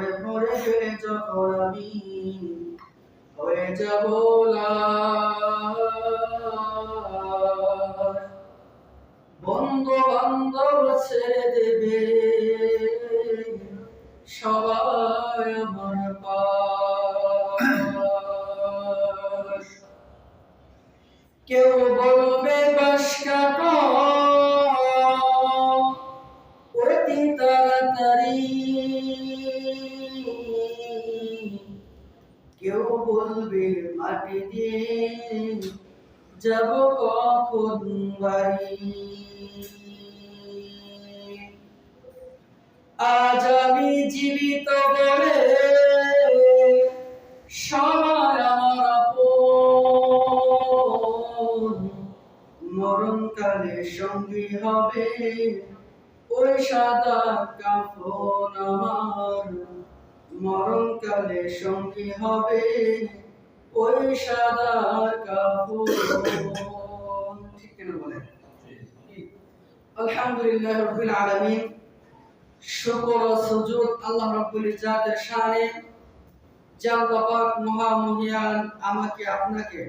করে মরে গেলে যখন আমি হয়ে যাব লাশ, বন্ধু বান্ধব ছেড়ে দেবে সবাই আমার পাশ। কেউ বলবে বাস কাটো অতি তাড়াতাড়ি, কেউ বলবে মাটি দিয়ে যাব কখন বাড়ি। আজ আমি জীবিত বলে সবাই আমার আপন, মরণকালে সঙ্গী হবে ওই সাদা কাফন আমার, মরণকালে সঙ্গী হবে ওই সাদা কাফন। ঠিক কিনা বলেন? আলহামদুলিল্লাহ রাব্বিল আলামিন। শুকর ও সুজুদ আল্লাহ রাব্বুল ইজ্জাতের শানে, যে আল্লাহ পাক মহামহিয়ান আমাকে আপনাকে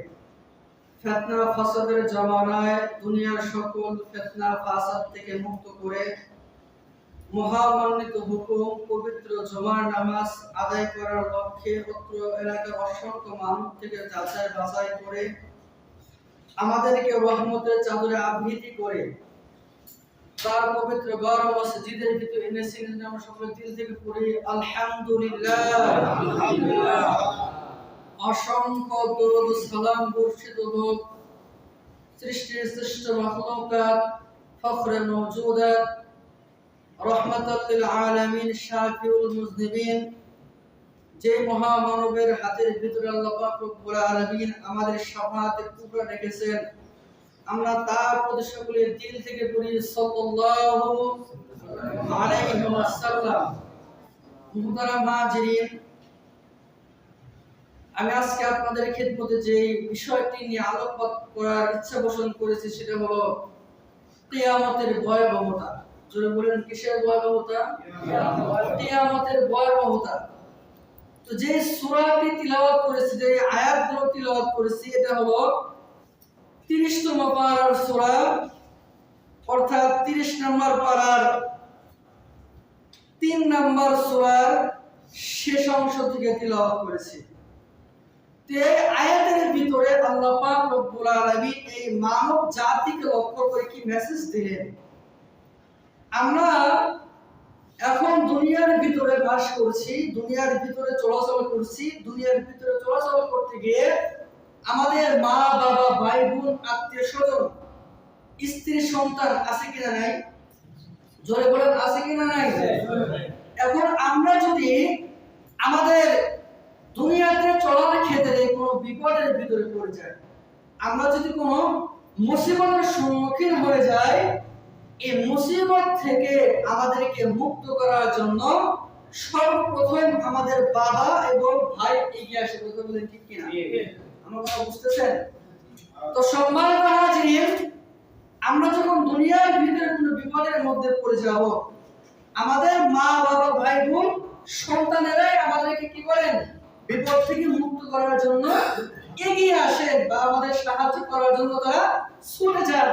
ফিতনা ফাসাদের জামানায় দুনিয়ার সকল ফিতনা ফাসাদ থেকে মুক্ত করে মহামান্বিত হুকুম পবিত্র জুমার নামাজ আদায় করার লক্ষ্যে অত্র এলাকার অসংখ্য মানুষ থেকে যাচাই বাছাই করে আমাদেরকে রহমতের চাদরে আবৃত করে তার পবিত্র ঘর মসজিদের ভিতরে এনেছেন। আমরা সকলে দিল থেকে পড়ি আলহামদুলিল্লাহ। অসংখ্য দরুদ সালাম বর্ষিত হোক সৃষ্টির শ্রেষ্ঠ মাখলুকাত ফখরে মওজুদাত রহমাতাল লিল আলামিন শাফিউল মুজনিবিন, যে মহামানবের হাতের ভিতরে আল্লাহ পাক রব্বুল আলামিন আমাদের শাফাআতের টুকরা রেখেছেন। আমরা তার প্রতি সকলে দিল থেকে পড়ি সাল্লাল্লাহু আলাইহি ওয়াসাল্লাম। মুহতারাম হাজিরিন, আমি আজকে আপনাদের খিদমতে যে বিষয়টি নিয়ে আলোকপাত করার ইচ্ছা পোষণ করেছি সেটা হলো কিয়ামতের ভয়াবহতা। জোরে বলেন, কিসের ভয়াবহতা? কিয়ামতের ভয়াবহতা। তো যে সূরাটি তিলাওয়াত করেছি, যে আয়াতগুলো তিলাওয়াত করেছি, এটা হলো 30তম পারার সূরা, অর্থাৎ 30 নম্বর পারার 3 নম্বর সূরার শেষ অংশ থেকে তিলাওয়াত করেছি। তো এই আয়াতের ভিতরে আল্লাহ পাক রব্বুল আলামিন এই মানব জাতিকে লক্ষ্য করে কি মেসেজ দিলেন? আমরা এখন দুনিয়ার ভিতরে বাস করছি, দুনিয়ার ভিতরে চলাচল করছি। দুনিয়ার ভিতরে চলাচল করতে গিয়ে আমাদের মা বাবা ভাই বোন আত্মীয় স্বজন স্ত্রী সন্তান আছে কিনা নাই? জোরে বলেন, আছে কিনা নাই? এখন আমরা যদি আমাদের দুনিয়াতে চলার ক্ষেত্রে কোনো বিপদের ভিতরে পড়ে যাই, আমরা যদি কোনো মুসিবতের সম্মুখীন হয়ে যাই, এই মুসিবত থেকে আমাদেরকে মুক্ত করার জন্য সর্বপ্রথম আমাদের বাবা এবং ভাই এগিয়ে আসে। কথা বলেন ঠিক কিনা? আমরা কথা বুঝতেছেন তো? সম্মানিত হাজিরিন, আমরা যখন দুনিয়ার ভিতরে কোনো বিপদের মধ্যে পড়ে যাব, আমাদের মা বাবা ভাই বোন সন্তানেরাই আমাদেরকে কি করেন? বিপদ থেকে মুক্ত করার জন্য এগিয়ে আসেন বা আমাদের সাহায্য করার জন্য তারা ছুটে যান।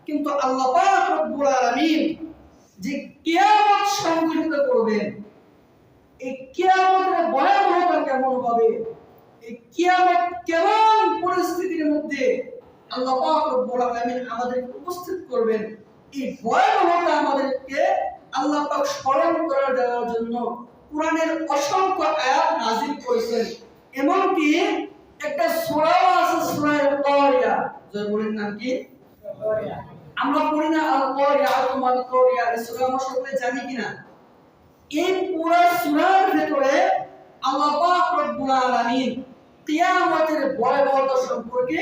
কিন্তু আল্লাহ পাক রব্বুল আলামিন যে কিয়ামত সংঘটিত করবেন, এই কিয়ামতের ভয়াবহতা কেমন হবে, এই কিয়ামত কেমন পরিস্থিতির মধ্যে আল্লাহ পাক রব্বুল আলামিন আমাদেরকে উপস্থিত করবেন, এই ভয়াবহতা আমাদেরকে আল্লাহ পাক স্মরণ করার দেওয়ার জন্য কুরআনের অসংখ্য আয়াত নাযিল করেছেন। এমনকি একটা সূরা আছে, সূরা আল-কারিয়া। যার বলেন নাম কি? আমরা পড়ি না আল-কারিয়া, আল-কারিয়া, এই সূরা আমরা সকলে জানি কিনা? এই পুরো সূরার ভিতরে আল্লাহ পাক রব্বুল আলামিন কিয়ামতের ভয়াবহতা সম্পর্কে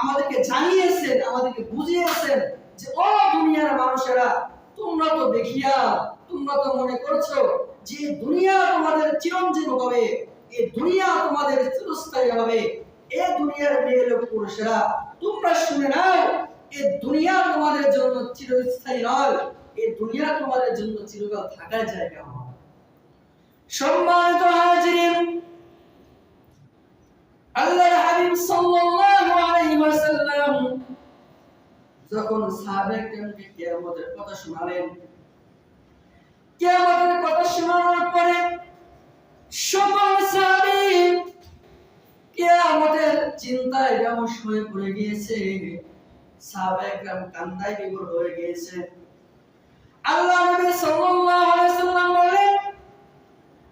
আমাদেরকে জানিয়েছেন, আমাদেরকে বুঝিয়েছেন যে ও দুনিয়ার মানুষেরা, তোমরা তো দেখিয়া তোমরা তো মনে করছো যে দুনিয়া তোমাদের চিরঞ্জীব হবে, এই দুনিয়া তোমাদের চিরস্থায়ী হবে। এই দুনিয়ার মেয়ে লোক পুরুষেরা, তোমরা শুনে নাও, এই দুনিয়া তোমাদের জন্য চিরস্থায়ী নয়, এই দুনিয়া তোমাদের জন্য চিরকাল থাকার জায়গা নয়। সম্মানিত হাজিরিন, আল্লাহর হাবিব সাল্লাল্লাহু আলাইহি ওয়াসাল্লাম যখন সাহাবায়ে-কেরামকে কিয়ামতের কথা শোনালেন, কিয়ামতের কথা শোনানোর পরে সকল সাহাবী কিয়ামতের চিন্তায় বেহুঁশ হয়ে পড়ে গিয়েছে। সাহাবায়ে-কেরাম কান্নায় বিভোর হয়ে গিয়েছে। আল্লাহ নবী সাল্লাল্লাহু আলাইহি ওয়াসাল্লাম বলেন,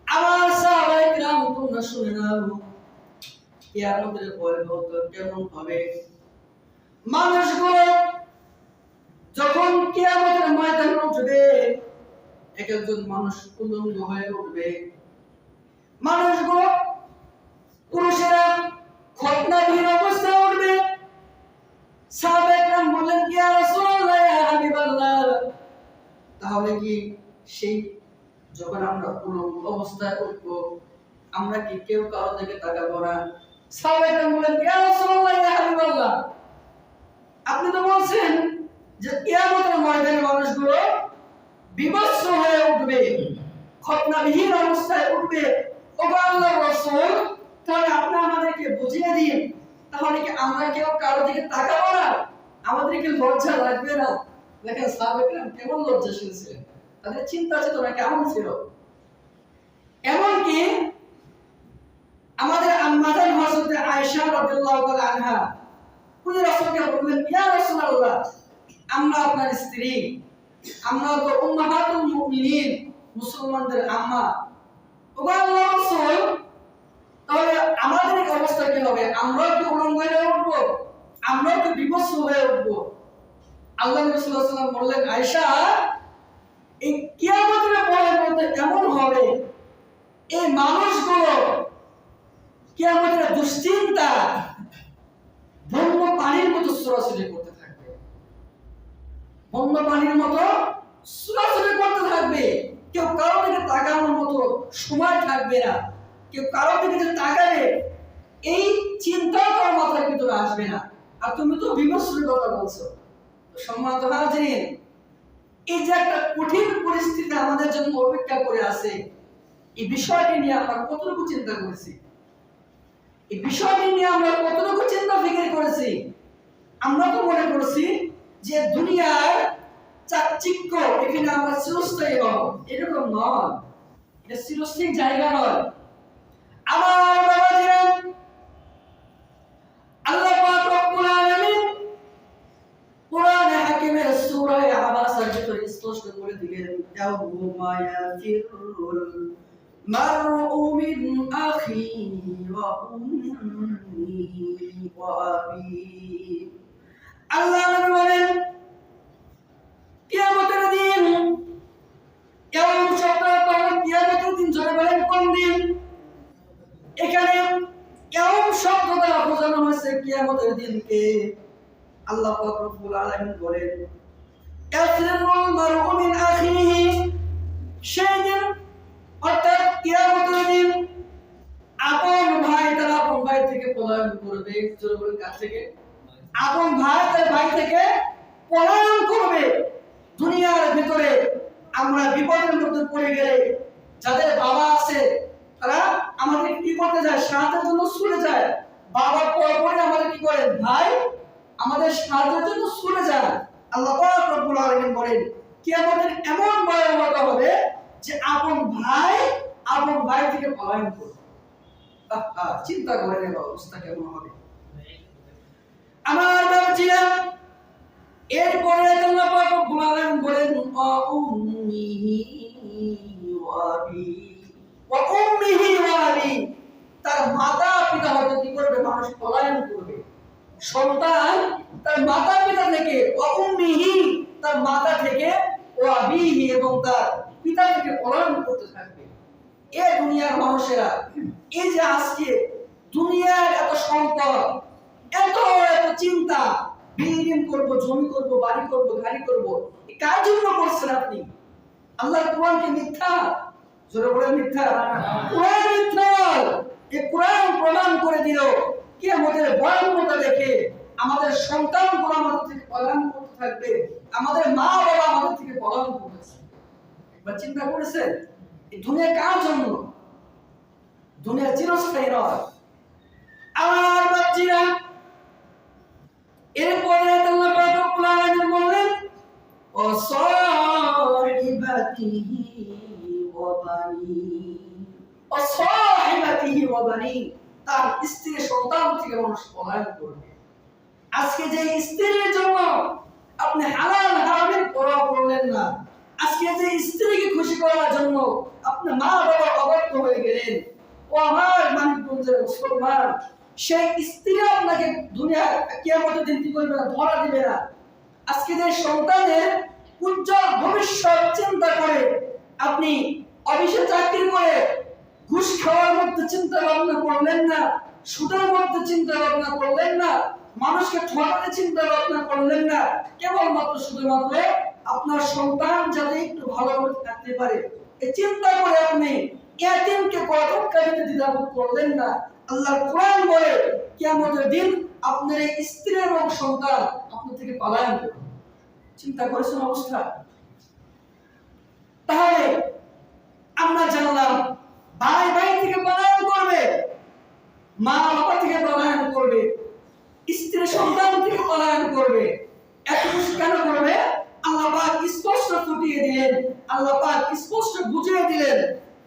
আমার সাহাবায়ে-কেরাম তোমরা শুনে নাও, কিয়ামতের ভয়াবহতা কেমন হবে। মানুষগুলো যখন কিয়ামতের ময়দানে উঠবে, এক একজন মানুষ উলঙ্গ হয়ে উঠবে। মানুষগুলো, পুরুষেরা খৎনাবিহীন অবস্থায় উঠবে। সাহাবায়ে-কেরাম বললেন, ইয়া রাসূলুল্লাহ, ইয়া হাবিবাল্লাহ, তাহলে কি সেই যখন আমরা উলঙ্গ অবস্থায় উঠবো, আমরা কি কেউ কারো দিকে তাকাবো না? সাহাবায়ে-কেরাম বললেন, ইয়া রাসূলুল্লাহ, ইয়া হাবিবাল্লাহ, আপনি তো বলছেন যে কিয়ামতের ময়দানে মানুষগুলো বিবস্ত্র হয়ে উঠবে, খৎনাবিহীন অবস্থায় উঠবে। ওগো আল্লাহর রাসূল, তাহলে আপনি আমাদেরকে বুঝিয়ে দিন, তাহলে কি আমরা কেউ কারো দিকে তাকাবো না? আমাদেরকে লজ্জা লাগবে না? দেখেন সাহাবায়ে-কেরাম কেমন লজ্জাশীল ছিলেন, তাদের চিন্তা চেতনা কেমন ছিল। এমনকি আমাদের আম্মাজান হযরত আয়েশা রাদিয়াল্লাহু তাআলা আনহা উনি রাসূলকে বললেন, ইয়া রাসূলুল্লাহ, আমরা আপনার স্ত্রী, আমরা তো উম্মাহাতুল মুমিনিন, মুসলমানদের আম্মা। ওগো আল্লাহর রাসূল, তাহলে আমাদের এই অবস্থা কি হবে? আমরা কি উলঙ্গ হয়ে উঠবো? আমরা কি বিবস্ত্র হয়ে উঠবো? আল্লাহ নবী সাল্লাল্লাহু আলাইহি ওয়াসাল্লাম বললেন, আয়েশা, এই কিয়ামতের পরে এমন হবে, এই মানুষগুলো কিয়ামতের দুশ্চিন্তা বন্য পানির মতো ছড়াছড়ি করতে থাকবে, বন্য পানির মতো ছড়াছড়ি করতে থাকবে। কেউ কারো দিকে তাকানোর মতো সময় থাকবে না, কেউ কারো দিকে তাকাবে এই চিন্তাও তার মাথার ভিতরে আসবে না। আর তুমি তো বিমর্ষের কথা বলছো। সম্মানিত হাজিরিন, এই যে একটা কঠিন পরিস্থিতি আমাদের জন্য অপেক্ষা করে আছে, এই বিষয়টি নিয়ে আমরা কতটুকু চিন্তা করেছি? এই বিষয়টি নিয়ে আমরা কতটুকু চিন্তা ফিকির করেছি? আমরা তো মনে করছি যে দুনিয়ার চাকচিক্য, এখানে আমরা চিরস্থায়ী হব, এরকম নয়। এটা চিরস্থায়ী জায়গা নয়। আমার বাবাজিরা, আল্লাহ পাক রব্বুল আলামিন কোরআনে হাকিমের সূরা আবাসার ভিতরে স্পষ্ট করে দিলেন, ইয়াউমা ইয়াফিরুল মারউ মিন আখিহি ওয়া উম্মিহি ওয়া আবিহি। আল্লাহ নবী বলেন, কিয়ামতের দিন, কিয়ামত শব্দটা কিয়ামতের দিন জোরে বলেন কোন দিন? এখানে কিয়ামত শব্দ দ্বারা বোঝানো হয়েছে কিয়ামতের দিনকে। আল্লাহ পাক রব্বুল আলামিন বলেন, ইয়াফিরুল মারউ মিন আখিহি, সেই দিন অর্থাৎ কিয়ামতের দিন আপন ভাই তার আপন ভাই থেকে পলায়ন করবে। জোরে বলেন কাছ থেকে? আপন ভাই তার ভাই থেকে পলায়ন করবে। দুনিয়ার ভিতরে আমরা বিপদের মধ্যে পড়ে গেলে যাদের বাবা আছে তারা আমাদের কি করতে যায়? সাহায্যের জন্য ছুটে যায়। বাবার পরে আমাদের কি করে? ভাই আমাদের সাহায্যের জন্য ছুটে যায়। আল্লাহ পাক রব্বুল আলামিন বলেন, কিয়ামতের এমন ভয়াবহতা হবে যে আপন ভাই থেকে পলায়ন করবে। চিন্তা করে নেব অবস্থা কেমন হবে। আমার বাবাজিরা, এরপরে আল্লাহ পাক রব্বুল আলামিন বলেন, উম্মিহি ওয়া আবি, তার মাতা পিতা হতে কি করবে? মানুষ পলায়ন করবে। সন্তান তার মাতা পিতা থেকে, উম্মিহি তার মাতা থেকে, ওয়া আবিহি এবং তার পিতা থেকে পলায়ন করতে থাকবে। এই দুনিয়ার মানুষেরা, এই যে আজকে দুনিয়ার এত সম্পদ, এত চিন্তা, বিল্ডিং করব, জমি করব, বাড়ি করব, গাড়ি করব, এই কার জন্য করছেন আপনি? আল্লাহর কোরআনকে মিথ্যা? জোরে বলে মিথ্যা? কোরআন মিথ্যা। এই কোরআন প্রমাণ করে দিল কিয়ামতের ভয়াবহতা দেখে আমাদের সন্তানগুলো আমাদের থেকে পলায়ন করতে থাকবে, আমাদের মা বাবা আমাদের থেকে পলায়ন করতেছে। একবার চিন্তা করেছেন? এই দুনিয়া কার জন্য? দুনিয়া চিরস্থায়ী নয়। আমার বাচ্চারা, এরপরে আল্লাহ পাক রব্বুল আলামিন বললেন ওয়াসাহিবাতিহি ওয়া বানি, ওয়াসাহিবাতিহি ওয়া বানি, তার স্ত্রী সন্তান থেকে মানুষ পলায়ন করবে। আজকে যে স্ত্রীর জন্য আপনি হালাল হারামের পরোয়া করলেন না, আজকে যে স্ত্রীকে খুশি করার জন্য আপনি মা বাবা অবাধ্য হয়ে গেলেন, ও আমার মানিকগঞ্জের মুসলমান, সেই স্ত্রী আপনাকে দুনিয়ার কিয়ামতের দিন কি করবে না? ধরা দিবে না। আজকে যে সন্তানের উজ্জ্বল ভবিষ্যৎ চিন্তা করে আপনি অফিসে চাকরি করে ঘুষ খাওয়ার মধ্যে চিন্তা ভাবনা করলেন না, সুদের মধ্যে চিন্তা ভাবনা করলেন না, মানুষকে ঠকাতে চিন্তা ভাবনা করলেন না, কেবলমাত্র শুধুমাত্র আপনার সন্তান যাতে একটু ভালোভাবে থাকতে পারে এই চিন্তা করে আপনি ইয়াতীমকে কতটা দিতে দ্বিধাবোধ করলেন না। আল্লাহর কোরআন বলে কিয়ামতের দিন আপনার এই স্ত্রী এবং সন্তান আপনার থেকে পলায়ন করবে। চিন্তা করেছেন অবস্থা? তাহলে আমরা জানলাম ভাই ভাই থেকে পলায়ন করবে, মা বাবা থেকে পলায়ন করবে, স্ত্রী সন্তান থেকে পলায়ন করবে। এত কিছু কেন করবে? আল্লাহ পাক স্পষ্ট ফুটিয়ে দিলেন, আল্লাহ পাক স্পষ্ট বুঝিয়ে দিলেন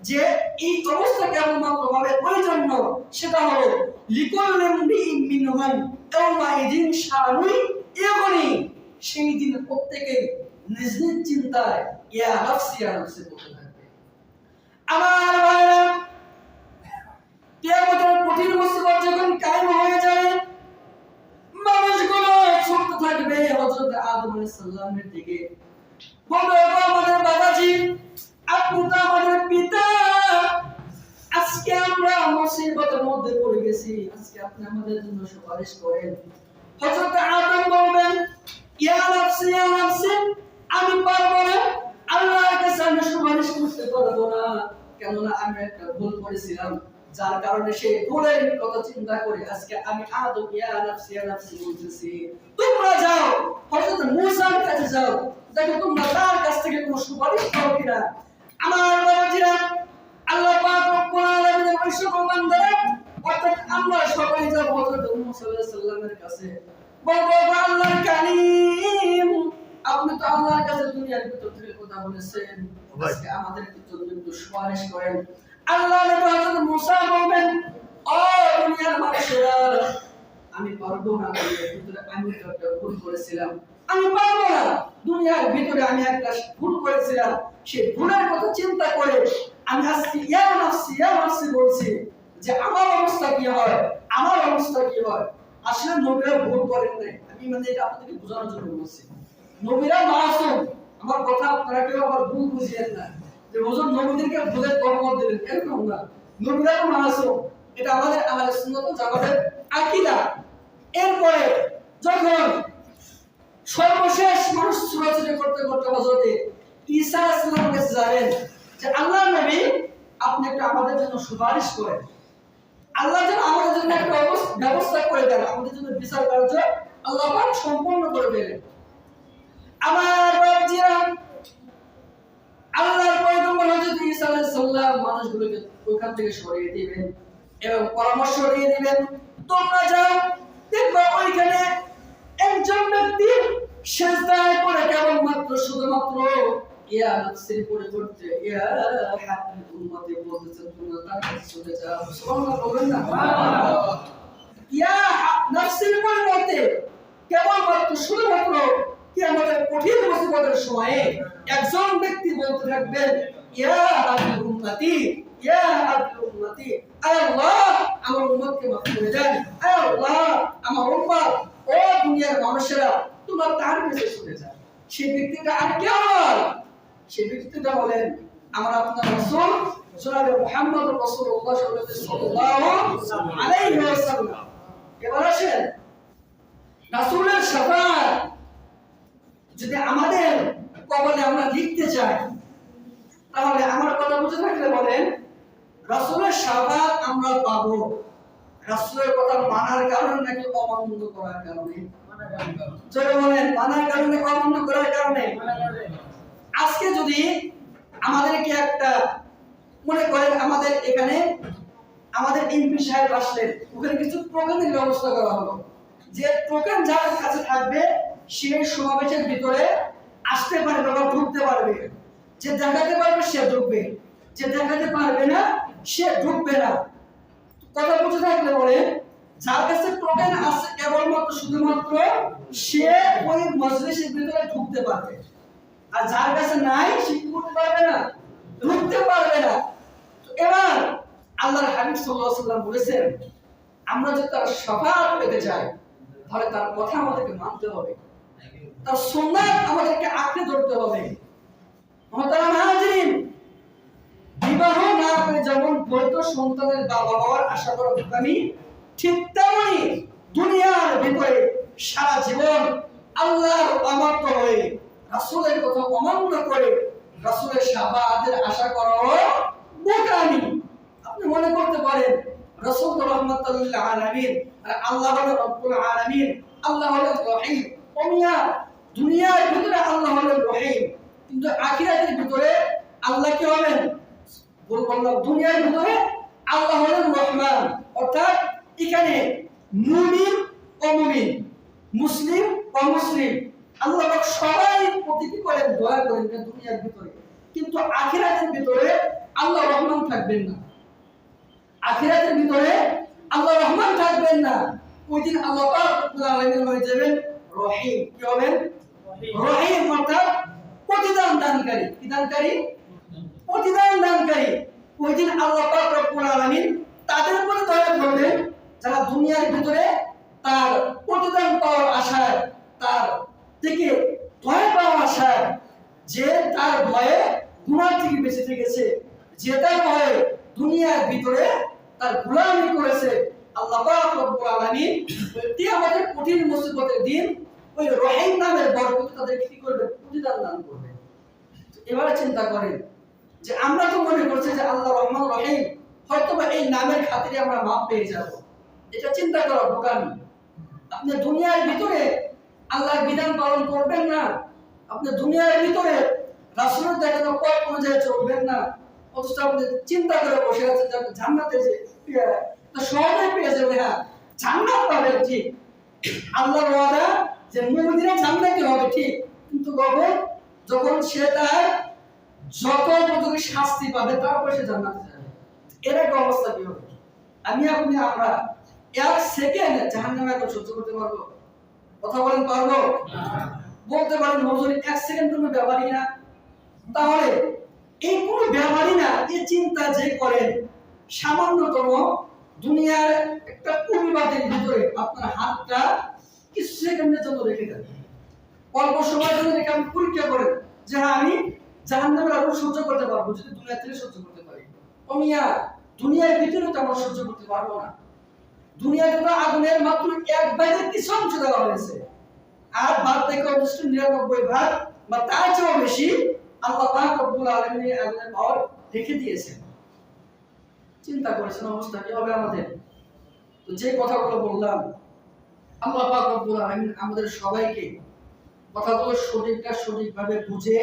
যে এই অবস্থা কেবলমাত্র হবে ওই জন্য, সেটা হলো লিকুল্লি ইমরিইন মিনহুম ইয়াওমাইযিন শানুন ইউগনি, সেই দিন প্রত্যেকেই নিজ নিজ চিন্তায় ইয়া নাফসি বলতে থাকবে। আমার ভাইরা, কিয়ামতের কঠিন মুসিবত যখন কায়েম হয়ে যাবে, মানুষগুলো ছুটতে থাকবে হযরত আদম আলাইহিস সালামের দিকে, বলবে আমাদের বাবাজি, আপনি তো আমাদের পিতা, আজকে আমরা মুসিবতের মধ্যে পড়ে গেছি, আজকে আপনি আমাদের জন্য সুপারিশ করেন। হযরত আদম বলবেন ইয়া নাফসি ইয়া নাফসি, আমি পারবো না, আল্লাহর কাছে আমি সুপারিশ করতে পারবো না, কেননা আমি একটা ভুল করেছিলাম, যার কারণে সেই ভুলের কথা চিন্তা করে আজকে আমি আদম ইয়া নাফসি বলতেছি। তোমরা যাও হযরত মূসার কাছে যাও, দেখো তোমরা তার কাছ থেকে কোনো সুপারিশ পাও কিনা। আমার বাবাজিরা, আল্লাহ পাক রব্বুল আলামিনের ওই সকল বান্দারা, অর্থাৎ আমরা সবাই যাব হযরত মূসা আলাইহিস সালামের কাছে, বলবো আল্লাহর কারীম, আপনি তো আল্লাহর কাছে দুনিয়ার ভিতর থেকে কথা বলেছেন, আজকে আমাদের জন্য একটু সুপারিশ করেন। আল্লাহ নবী হযরত মূসা বলবেন ও দুনিয়ার মানুষেরা, আমি পারবো না, দুনিয়ার ভিতরে আমি একটা ভুল করেছিলাম, আমি পারবো না, দুনিয়ার ভিতরে আমি একটা ভুল করেছিলাম, সেই ভুলের কথা চিন্তা করে আমি আজকে ইয়া নাফসি বলছি যে আমার অবস্থা কি হয়, আমার অবস্থা কি হয়। আসলে নবীরা ভুল করেন নাই, আমি এটা আপনাদেরকে বোঝানোর জন্য বলছি। নবীরা মাসুম, আমার কথা আপনারা কেউ আবার ভুল বুঝিয়েন না যে হুজুর নবীদেরকে ভুলের তহমত দিলেন, এরকম না। নবীরা মাসুম, এটা আমাদের আহলে সুন্নাত ওয়াল জামাতের আকীদা। এরপরে যখন সর্বশেষ মানুষ ছুটাছুটি করতে করতে হযরত ঈসা আলাইহিস সালামের কাছে যাবেন যে আল্লাহর নবী, আপনি একটু আমাদের জন্য সুপারিশ করেন, আল্লাহ যেন আমাদের জন্য একটা ব্যবস্থা করে দেন, আমাদের জন্য বিচার কার্য আল্লাহ পাক সম্পূর্ণ করে দেন। আমার বাবাজিরা, আল্লাহর পয়গম্বর হযরত ঈসা আলাইহিস সালাম মানুষগুলোকে ওখান থেকে সরিয়ে দিবেন এবং পরামর্শ দিয়ে দিবেন, তোমরা যাও, দেখবা ওইখানে একজন ব্যক্তি সিজদায় পড়ে কেবলমাত্র শুধুমাত্র ইয়া নাফসির পরিবর্তে ইয়া হাবিব উম্মতি বলতেছে, তোমরা তার কাছে চলে যাও। সুবহানাল্লাহ বলেন না? ইয়া নাফসির পরিবর্তে কেবলমাত্র শুধুমাত্র কিয়ামতের কঠিন মুসিবতের সময়ে একজন ব্যক্তি বলতে থাকবেন ইয়া হাবিব উম্মতি, ইয়া হাবিব উম্মতি, আয় আল্লাহ আমার উম্মতকে মাফ করে দেন, আয় আল্লাহ আমার উম্মত, ও দুনিয়ার মানুষেরা তোমরা তার কাছে চলে যাও। সেই ব্যক্তিটা আর কে হয়? সেই ব্যক্তিটা হলেন আমার আপনার রাসূল জনাবে মুহাম্মদ রাসূলুল্লাহ সাল্লাল্লাহু আলাইহি ওয়াসাল্লাম। এবার আসেন, রাসূলের শাফাআত যদি আমাদের কবলে আমরা লিখতে চাই, তাহলে আমার কথা বুঝে থাকলে বলেন রাসূলের শাফাআত আমরা পাবো রাসূলের কথা মানার কারণে নাকি অমান্য করার কারণে? জোরে বলেন, মানার কারণে অমান্য করার কারণে? আজকে যদি আমাদেরকে একটা মনে করেন আমাদের এখানে আমাদের এমপি সাহেব আসলেন, ওখানে কিছু টোকেনের ব্যবস্থা করা হলো, যে টোকেন যার কাছে থাকবে সে সমাবেশের ভিতরে আসতে পারবে বা ঢুকতে পারবে, যে দেখাতে পারবে সে ঢুকবে, যে দেখাতে পারবে না সে ঢুকবে না। কথা বুঝে থাকলে বলে যার কাছে টোকেন আছে কেবলমাত্র শুধুমাত্র সে ওই মজলিসের ভিতরে ঢুকতে পারবে, আর যার কাছে নাই সে কি করতে পারবে না, ঢুকতে পারবে না। তো এবার আল্লাহর হাবিব সাল্লাল্লাহু আলাইহি ওয়াসাল্লাম বলেছেন আমরা যদি তার শাফাআত পেতে চাই তাহলে তার কথা আমাদেরকে মানতে হবে, তার সুন্নাত আমাদেরকে আঁকড়ে ধরতে হবে। মুহতারাম হাজিরিন, বিবাহ না করে যেমন বৈধ সন্তানের বাবা হওয়ার আশা করা বোকামি, ঠিক তেমনি দুনিয়ার ভিতরে সারা জীবন আল্লাহর অমান্য হয়ে রাসূলের কথা অমান্য করে রাসূলের শাফাআতের আশা করাও বোকামি। আপনি মনে করতে পারেন রাসূল রাহমাতুল লিল আলামিন আর আল্লাহ হলো রব্বুল আলামিন, আল্লাহ হলো রহিম। ওমিয়া দুনিয়ার ভিতরে আল্লাহ হলো রহিম, কিন্তু আখিরাতের ভিতরে আল্লাহ কি হবেন? বললাম দুনিয়ার ভিতরে আল্লাহ হলেন রহমান। অর্থাৎ এখানে মুমিন ও মুমিন, মুসলিম ও মুসলিম, আল্লাহ পাক সবাই প্রতিটি করেন, দয়া করেন দুনিয়ার ভিতরে, কিন্তু আখিরাতের ভিতরে আল্লাহ রহমান থাকবেন না। আখিরাতের ভিতরে আল্লাহ রহমান থাকবেন না। ওই দিন আল্লাহ পাক রব্বুল আলামিন হয়ে যাবেন রহিম। কি হবেন? রহিম, অর্থাৎ প্রতিদান দানকারী। কি দানকারী? প্রতিদান দানকারী। ওই দিন আল্লাহ পাক রব্বুল আলামিন তাদের উপরে দয়া করবেন যারা দুনিয়ার ভিতরে তার প্রতিদান পাওয়ার আশায়, তার থেকে ভয় পাওয়ার আশায়, যে তার ভয়ে গুনাহ থেকে বেঁচে থেকেছে, যে তার ভয়ে দুনিয়ার ভিতরে তার গোলামি করেছে। আল্লাহ পাক রব্বুল আলামিন কিয়ামতের কঠিন মুসিবতের দিন ওই রহিম নামের বরকতে তাদের কি করবে? প্রতিদান দান করবে। এবারে চিন্তা করেন যে আমরা তো মনে করছি যে আল্লাহ রহমান রহিম, হয়তোবা এই নামের খাতিরে আমরা মাপ পেয়ে যাব। এটা চিন্তা করা বোকামি। আপনি দুনিয়ার ভিতরে আল্লাহর বিধান পালন করবেন না, আপনি দুনিয়ার ভিতরে রাসূলের দেখানো পথ অনুযায়ী চলবেন না, অথচ আপনি চিন্তা করে বসে আছেন যে জান্নাতে যে তো সহজে পেয়ে যাবে। হ্যাঁ, জান্নাত পাবে ঠিক, আল্লাহর ওয়াদা যে মুমিনরা জান্নাতে হবে ঠিক, কিন্তু যখন সে তার যত উপযোগী শাস্তি পাবে তারপর সে জান্নাতে যাবে। এর একটা অবস্থা কি হবে? আপনি আমরা এক সেকেন্ড জাহান্নামে আগুন সহ্য করতে পারবো? কথা বলেন পারবো? বলতে পারেন হুজুর এক সেকেন্ড কোনো ব্যাপারই না। তাহলে এই কোনো ব্যাপারই না এই চিন্তা যে করেন, সামান্যতম দুনিয়ার একটা পরিবারের ভিতরে আপনার হাতটা কিছু সেকেন্ডের জন্য রেখে দেন, অল্প সময়ের জন্য রেখে আপনি পরীক্ষা করেন যে হ্যাঁ আমি জাহান্নামের আগুন সহ্য করতে পারবো যদি দুনিয়া থেকে সহ্য করতে পারি। অমিয়া দুনিয়ার ভিতরে তো আমরা সহ্য করতে পারবো না। দুনিয়াতে তো আগুনের মাত্র 1/3 অংশ দেওয়া হয়েছে, আর বাদ বাকি অবশিষ্ট 99 বা তার চেয়েও বেশি আল্লাহ পাক রব্বুল আলামিন আগুনের পাওয়ার রেখে দিয়েছেন। চিন্তা করেছেন অবস্থা কি হবে আমাদের? তো যে কথাগুলো বললাম, আল্লাহ পাক রব্বুল আলামিন আমাদের সবাইকে কথাগুলো সঠিকভাবে বুঝে